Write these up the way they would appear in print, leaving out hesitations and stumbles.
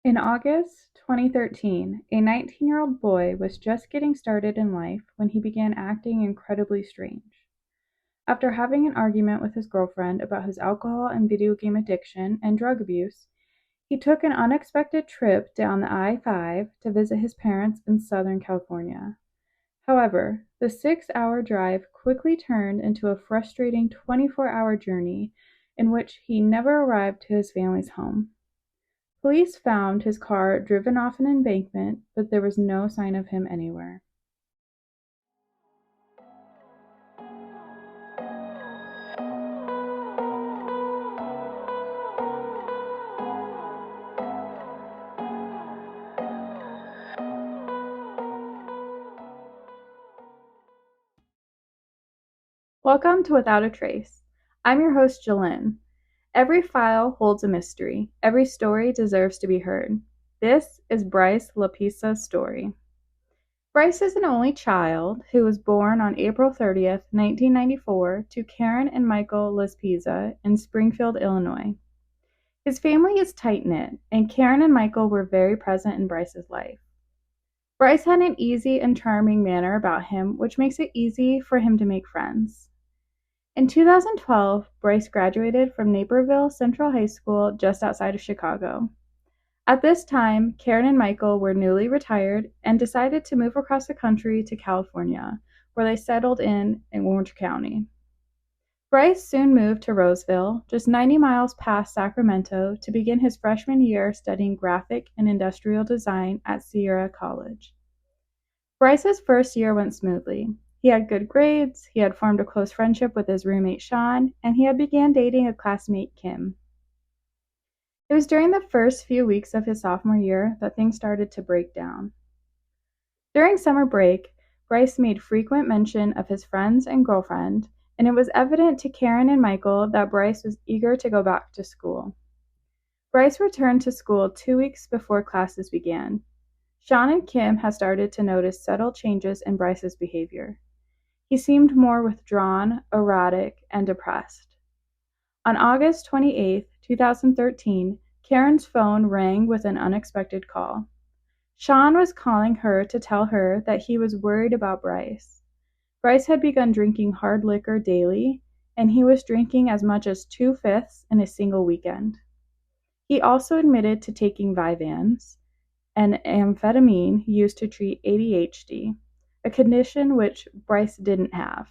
In August 2013, a 19-year-old boy was just getting started in life when he began acting incredibly strange. After having an argument with his girlfriend about his alcohol and video game addiction and drug abuse, he took an unexpected trip down the I-5 to visit his parents in Southern California. However, the 6-hour drive quickly turned into a frustrating 24-hour journey in which he never arrived to his family's home. Police found his car driven off an embankment, but there was no sign of him anywhere. Welcome to Without a Trace. I'm your host, Jalyn. Every file holds a mystery. Every story deserves to be heard. This is Bryce Laspisa's story. Bryce is an only child who was born on April 30th, 1994, to Karen and Michael Laspisa in Springfield, Illinois. His family is tight-knit, and Karen and Michael were very present in Bryce's life. Bryce had an easy and charming manner about him, which makes it easy for him to make friends. In 2012, Bryce graduated from Naperville Central High School just outside of Chicago. At this time, Karen and Michael were newly retired and decided to move across the country to California, where they settled in Orange County. Bryce soon moved to Roseville, just 90 miles past Sacramento, to begin his freshman year studying graphic and industrial design at Sierra College. Bryce's first year went smoothly. He had good grades, he had formed a close friendship with his roommate Sean, and he had began dating a classmate, Kim. It was during the first few weeks of his sophomore year that things started to break down. During summer break, Bryce made frequent mention of his friends and girlfriend, and it was evident to Karen and Michael that Bryce was eager to go back to school. Bryce returned to school 2 weeks before classes began. Sean and Kim had started to notice subtle changes in Bryce's behavior. He seemed more withdrawn, erratic, and depressed. On August 28, 2013, Karen's phone rang with an unexpected call. Sean was calling her to tell her that he was worried about Bryce. Bryce had begun drinking hard liquor daily, and he was drinking as much as 2/5 in a single weekend. He also admitted to taking Vyvanse, an amphetamine used to treat ADHD, a condition which Bryce didn't have.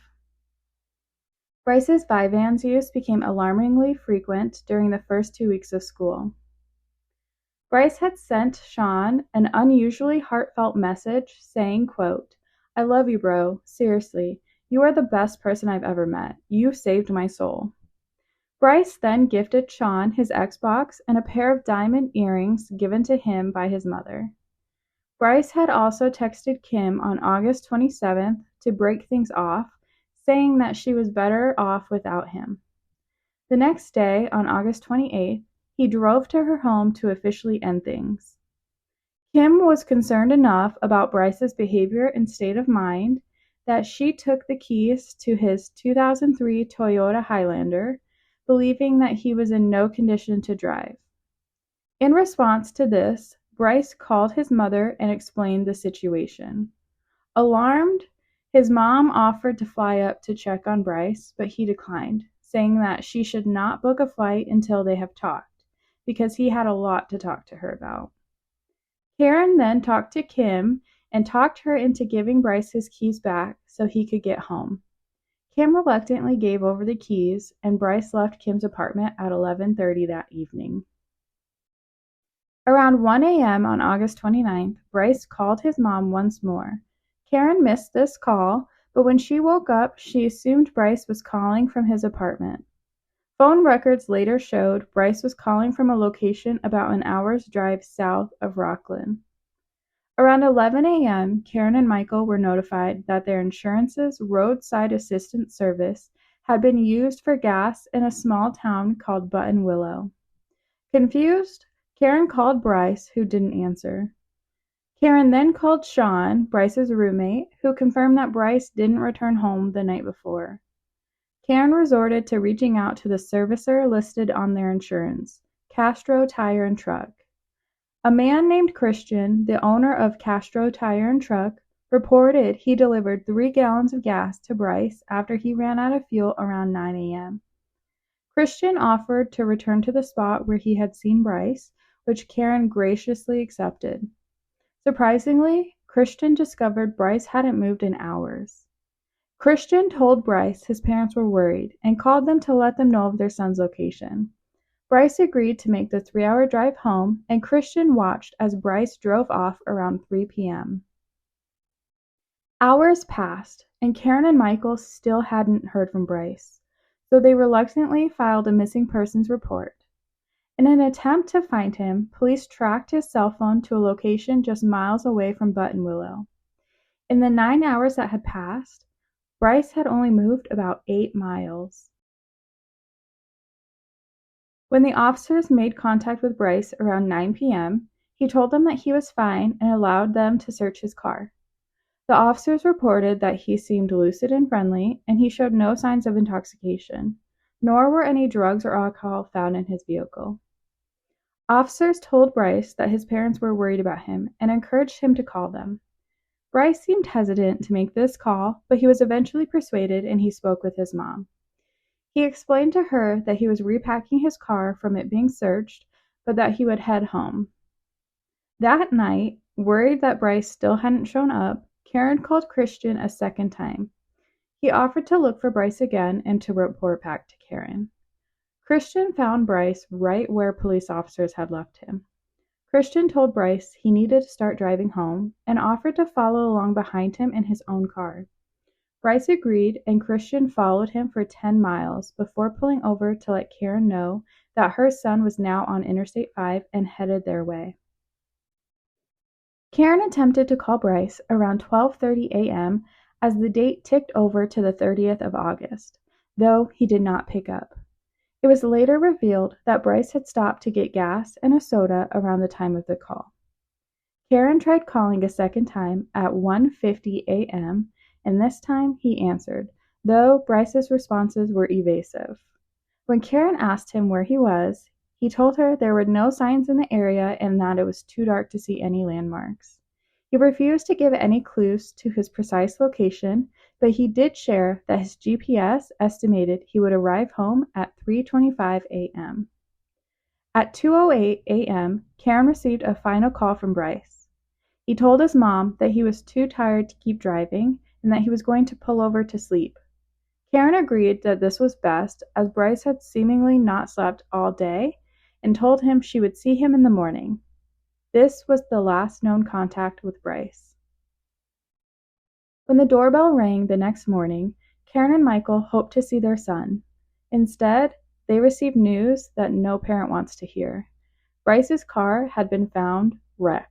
Bryce's Vyvanse use became alarmingly frequent during the first 2 weeks of school. Bryce had sent Sean an unusually heartfelt message saying, quote, "I love you, bro. Seriously. You are the best person I've ever met. You saved my soul." Bryce then gifted Sean his Xbox and a pair of diamond earrings given to him by his mother. Bryce had also texted Kim on August 27th to break things off, saying that she was better off without him. The next day, on August 28th, he drove to her home to officially end things. Kim was concerned enough about Bryce's behavior and state of mind that she took the keys to his 2003 Toyota Highlander, believing that he was in no condition to drive. In response to this, Bryce called his mother and explained the situation. Alarmed, his mom offered to fly up to check on Bryce, but he declined, saying that she should not book a flight until they have talked, because he had a lot to talk to her about. Karen then talked to Kim and talked her into giving Bryce his keys back so he could get home. Kim reluctantly gave over the keys, and Bryce left Kim's apartment at 11:30 that evening. Around 1 a.m. on August 29th, Bryce called his mom once more. Karen missed this call, but when she woke up, she assumed Bryce was calling from his apartment. Phone records later showed Bryce was calling from a location about an hour's drive south of Rockland. Around 11 a.m., Karen and Michael were notified that their insurance's roadside assistance service had been used for gas in a small town called Buttonwillow. Confused, Karen called Bryce, who didn't answer. Karen then called Sean, Bryce's roommate, who confirmed that Bryce didn't return home the night before. Karen resorted to reaching out to the servicer listed on their insurance, Castro Tire and Truck. A man named Christian, the owner of Castro Tire and Truck, reported he delivered 3 gallons of gas to Bryce after he ran out of fuel around 9 a.m. Christian offered to return to the spot where he had seen Bryce, which Karen graciously accepted. Surprisingly, Christian discovered Bryce hadn't moved in hours. Christian told Bryce his parents were worried and called them to let them know of their son's location. Bryce agreed to make the 3-hour drive home, and Christian watched as Bryce drove off around 3 p.m. Hours passed, and Karen and Michael still hadn't heard from Bryce, so they reluctantly filed a missing persons report. In an attempt to find him, police tracked his cell phone to a location just miles away from Buttonwillow. In the 9 hours that had passed, Bryce had only moved about 8 miles. When the officers made contact with Bryce around 9 p.m., he told them that he was fine and allowed them to search his car. The officers reported that he seemed lucid and friendly, and he showed no signs of intoxication, nor were any drugs or alcohol found in his vehicle. Officers told Bryce that his parents were worried about him and encouraged him to call them. Bryce seemed hesitant to make this call, but he was eventually persuaded and he spoke with his mom. He explained to her that he was repacking his car from it being searched, but that he would head home. That night, worried that Bryce still hadn't shown up, Karen called Christian a second time. He offered to look for Bryce again and to report back to Karen. Christian found Bryce right where police officers had left him. Christian told Bryce he needed to start driving home and offered to follow along behind him in his own car. Bryce agreed, and Christian followed him for 10 miles before pulling over to let Karen know that her son was now on Interstate 5 and headed their way. Karen attempted to call Bryce around 12:30 a.m. as the date ticked over to the 30th of August, though he did not pick up. It was later revealed that Bryce had stopped to get gas and a soda around the time of the call. Karen tried calling a second time at 1:50 a.m., and this time he answered, though Bryce's responses were evasive. When Karen asked him where he was, he told her there were no signs in the area and that it was too dark to see any landmarks. He refused to give any clues to his precise location, but he did share that his GPS estimated he would arrive home at 3:25 a.m. At 2:08 a.m., Karen received a final call from Bryce. He told his mom that he was too tired to keep driving and that he was going to pull over to sleep. Karen agreed that this was best, as Bryce had seemingly not slept all day, and told him she would see him in the morning. This was the last known contact with Bryce. When the doorbell rang the next morning, Karen and Michael hoped to see their son. Instead, they received news that no parent wants to hear. Bryce's car had been found wrecked.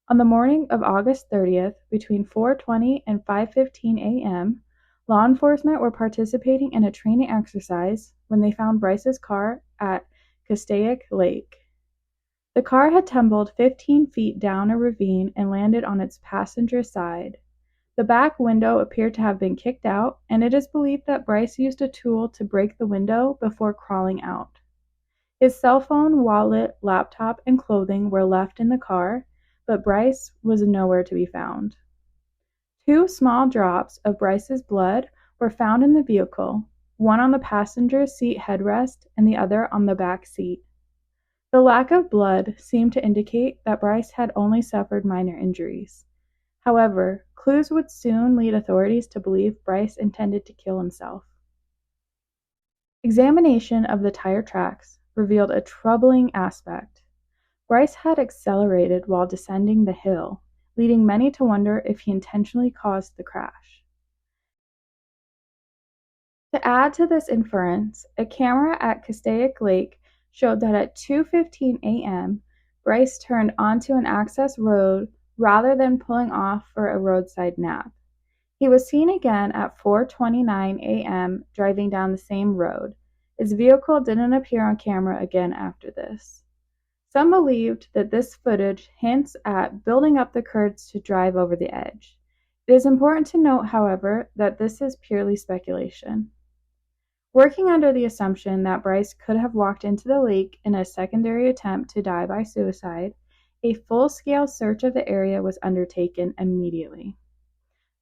On the morning of August 30th, between 4:20 and 5:15 a.m., law enforcement were participating in a training exercise when they found Bryce's car at Castaic Lake. The car had tumbled 15 feet down a ravine and landed on its passenger side. The back window appeared to have been kicked out, and it is believed that Bryce used a tool to break the window before crawling out. His cell phone, wallet, laptop, and clothing were left in the car, but Bryce was nowhere to be found. 2 small drops of Bryce's blood were found in the vehicle, one on the passenger seat headrest and the other on the back seat. The lack of blood seemed to indicate that Bryce had only suffered minor injuries. However, clues would soon lead authorities to believe Bryce intended to kill himself. Examination of the tire tracks revealed a troubling aspect. Bryce had accelerated while descending the hill, leading many to wonder if he intentionally caused the crash. To add to this inference, a camera at Castaic Lake showed that at 2:15 a.m., Bryce turned onto an access road rather than pulling off for a roadside nap. He was seen again at 4:29 a.m. driving down the same road. His vehicle didn't appear on camera again after this. Some believed that this footage hints at building up the courage to drive over the edge. It is important to note, however, that this is purely speculation. Working under the assumption that Bryce could have walked into the lake in a secondary attempt to die by suicide, a full-scale search of the area was undertaken immediately.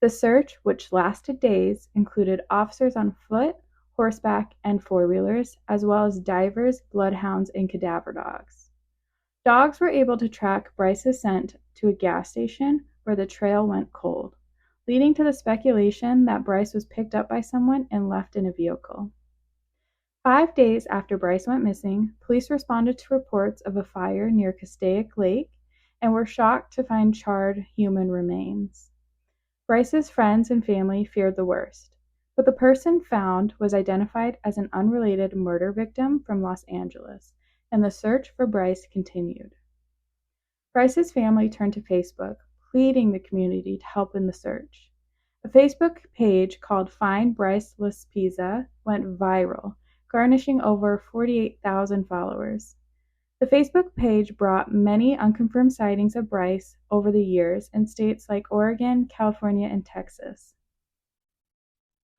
The search, which lasted days, included officers on foot, horseback, and four-wheelers, as well as divers, bloodhounds, and cadaver dogs. Dogs were able to track Bryce's scent to a gas station where the trail went cold, leading to the speculation that Bryce was picked up by someone and left in a vehicle. 5 days after Bryce went missing, police responded to reports of a fire near Castaic Lake and were shocked to find charred human remains. Bryce's friends and family feared the worst, but the person found was identified as an unrelated murder victim from Los Angeles, and the search for Bryce continued. Bryce's family turned to Facebook, pleading the community to help in the search. A Facebook page called Find Bryce Laspisa went viral, garnishing over 48,000 followers. The Facebook page brought many unconfirmed sightings of Bryce over the years in states like Oregon, California, and Texas.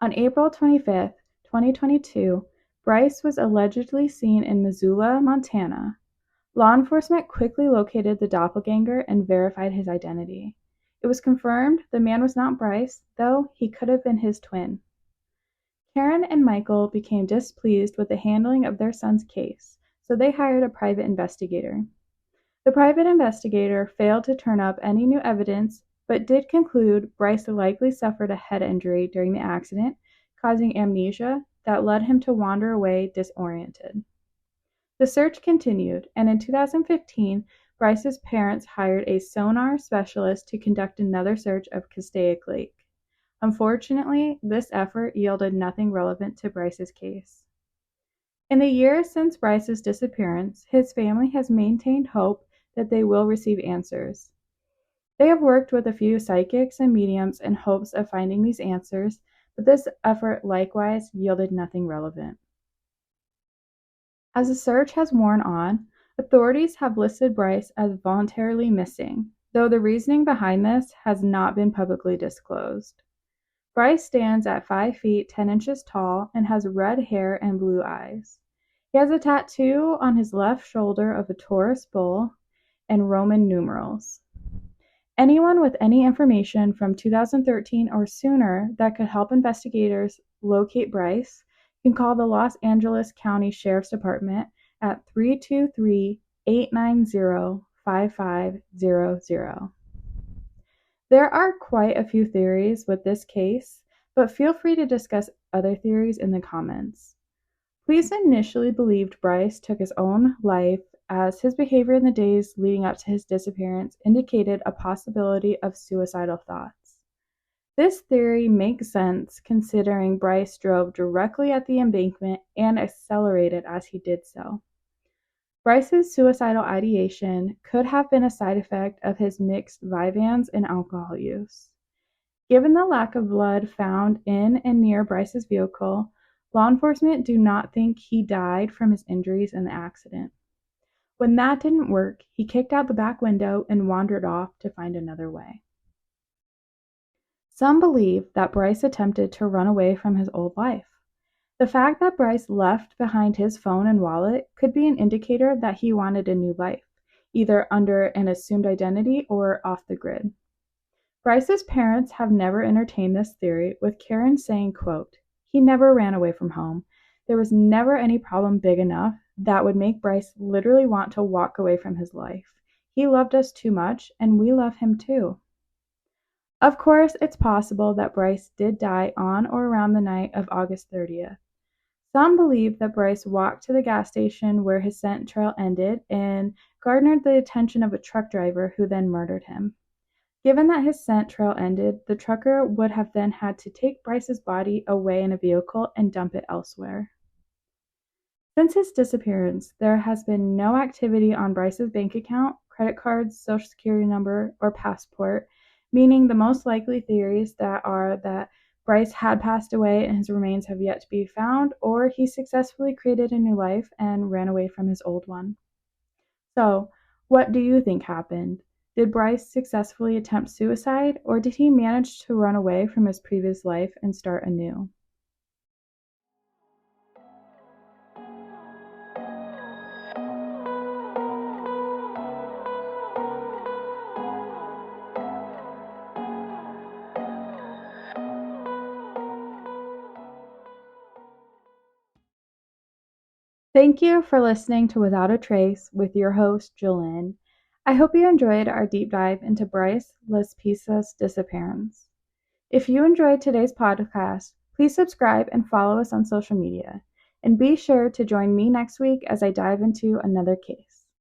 On April 25, 2022, Bryce was allegedly seen in Missoula, Montana. Law enforcement quickly located the doppelganger and verified his identity. It was confirmed the man was not Bryce, though he could have been his twin. Karen and Michael became displeased with the handling of their son's case, so they hired a private investigator. The private investigator failed to turn up any new evidence, but did conclude Bryce likely suffered a head injury during the accident, causing amnesia that led him to wander away disoriented. The search continued, and in 2015, Bryce's parents hired a sonar specialist to conduct another search of Castaic Lake. Unfortunately, this effort yielded nothing relevant to Bryce's case. In the years since Bryce's disappearance, his family has maintained hope that they will receive answers. They have worked with a few psychics and mediums in hopes of finding these answers, but this effort likewise yielded nothing relevant. As the search has worn on, authorities have listed Bryce as voluntarily missing, though the reasoning behind this has not been publicly disclosed. Bryce stands at 5 feet 10 inches tall and has red hair and blue eyes. He has a tattoo on his left shoulder of a Taurus bull and Roman numerals. Anyone with any information from 2013 or sooner that could help investigators locate Bryce can call the Los Angeles County Sheriff's Department at 323-890-5500. There are quite a few theories with this case, but feel free to discuss other theories in the comments. Police initially believed Bryce took his own life, as his behavior in the days leading up to his disappearance indicated a possibility of suicidal thoughts. This theory makes sense considering Bryce drove directly at the embankment and accelerated as he did so. Bryce's suicidal ideation could have been a side effect of his mixed Vyvanse and alcohol use. Given the lack of blood found in and near Bryce's vehicle, law enforcement do not think he died from his injuries in the accident. When that didn't work, he kicked out the back window and wandered off to find another way. Some believe that Bryce attempted to run away from his old life. The fact that Bryce left behind his phone and wallet could be an indicator that he wanted a new life, either under an assumed identity or off the grid. Bryce's parents have never entertained this theory, with Karen saying, quote, "He never ran away from home. There was never any problem big enough that would make Bryce literally want to walk away from his life. He loved us too much, and we love him too." Of course, it's possible that Bryce did die on or around the night of August 30th. Some believe that Bryce walked to the gas station where his scent trail ended and garnered the attention of a truck driver who then murdered him. Given that his scent trail ended, the trucker would have then had to take Bryce's body away in a vehicle and dump it elsewhere. Since his disappearance, there has been no activity on Bryce's bank account, credit cards, social security number, or passport, meaning the most likely theories that Bryce had passed away and his remains have yet to be found, or he successfully created a new life and ran away from his old one. So, what do you think happened? Did Bryce successfully attempt suicide, or did he manage to run away from his previous life and start anew? Thank you for listening to Without a Trace with your host, Jolene. I hope you enjoyed our deep dive into Bryce Laspisa's disappearance. If you enjoyed today's podcast, please subscribe and follow us on social media. And be sure to join me next week as I dive into another case.